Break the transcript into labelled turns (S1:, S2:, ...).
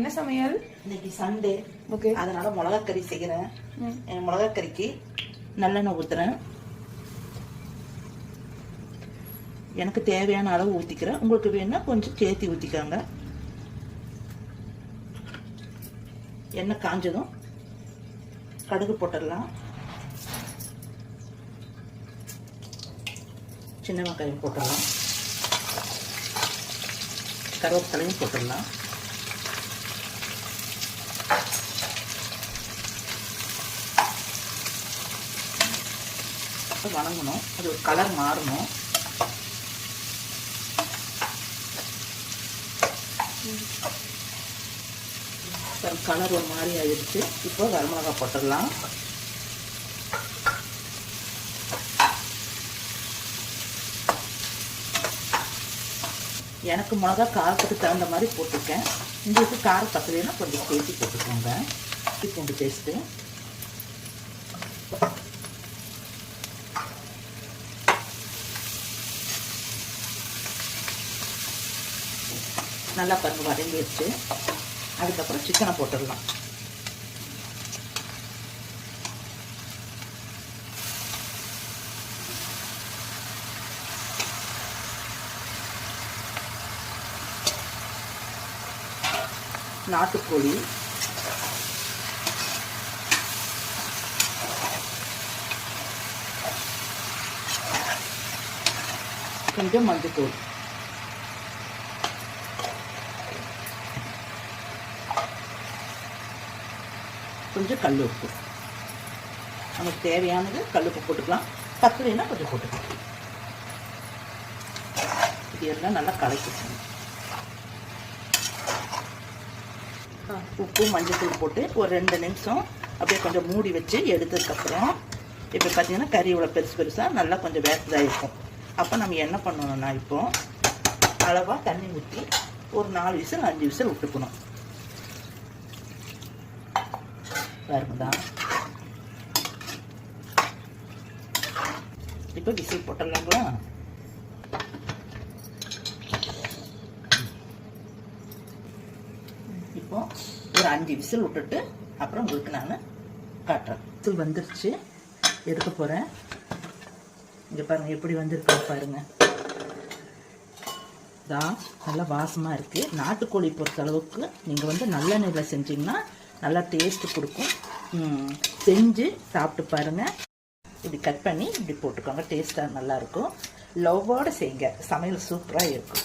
S1: என்ன சமையல்?
S2: இன்னைக்கு சண்டே.
S1: ஓகே.
S2: அதனால மிளகாக்கறி செய்கிறேன். மிளகாக்கறிக்கு நல்லெண்ணெய் ஊத்துறேன். எனக்கு தேவையான அளவு ஊத்திக்கிறேன். உங்களுக்கு வேணும்னா கொஞ்சம் சேர்த்தி ஊத்திக்கோங்க. எண்ணெய் காஞ்சதும் கடுகு போட்டுடலாம். சின்ன வெங்காயம் போட்டுடலாம். கருவேப்பிலையும் போட்டுடலாம். வணங்கணும். அது ஒரு கலர் மாறணும். கலர் ஒரு மாதிரி ஆயிடுச்சு. இப்போ வரமிளகா போட்டுடலாம். எனக்கு மிளகா காரத்துக்கு தகுந்த மாதிரி போட்டிருக்கேன். உங்களுக்கு காரம் பத்தலைன்னா கொஞ்சம் சேர்த்து போட்டுக்கோங்க. பூண்டு பேஸ்ட்டு, நல்லா பருப்பு வதங்கி வச்சு அதுக்கப்புறம் சிக்கனை போட்டுடலாம். நாட்டுக்கோழி, கொஞ்சம் மஞ்சத்தூள், கொஞ்சம் கல் உப்பு. நமக்கு தேவையானது கல் உப்பு போட்டுக்கலாம். பத்தலைன்னா கொஞ்சம் போட்டுக்கலாம். இது எல்லாம் நல்லா கலக்கிக்கணும். உப்பு மஞ்சத்தூள் போட்டு ஒரு 2 நிமிஷம் அப்படியே கொஞ்சம் மூடி வச்சு எடுத்ததுக்கப்புறம் இப்போ பார்த்தீங்கன்னா கறி இவ்வளோ பெருசாக நல்லா கொஞ்சம் வேகதாக இருக்கும். அப்போ நம்ம என்ன பண்ணணும்னா இப்போ அளவாக தண்ணி ஊற்றி ஒரு 4 விசில் 5 விசில் விட்டுக்கணும். வருதுதான். இப்போ விசில் போட்டுடலாங்களா? இப்போ ஒரு 5 விசில் விட்டுட்டு அப்புறம் உங்களுக்கு நான் காட்டுறேன். விசில் வந்துருச்சு, எடுக்க போகிறேன். இங்கே பாருங்கள் எப்படி வந்திருக்கு பாருங்க. தான் நல்லா வாசமாக இருக்குது. நாட்டுக்கோழி பொறுத்த அளவுக்கு நீங்கள் நல்லெண்ணெயில் செஞ்சிங்கன்னா நல்லா டேஸ்ட்டு கொடுக்கும். செஞ்சு சாப்பிட்டு பாருங்கள். இப்படி கட் பண்ணி இப்படி போட்டுக்கோங்க. டேஸ்ட்டாக நல்லாயிருக்கும். லவ்வோடு செய்யுங்க. சமையல் சூப்பராக இருக்கும்.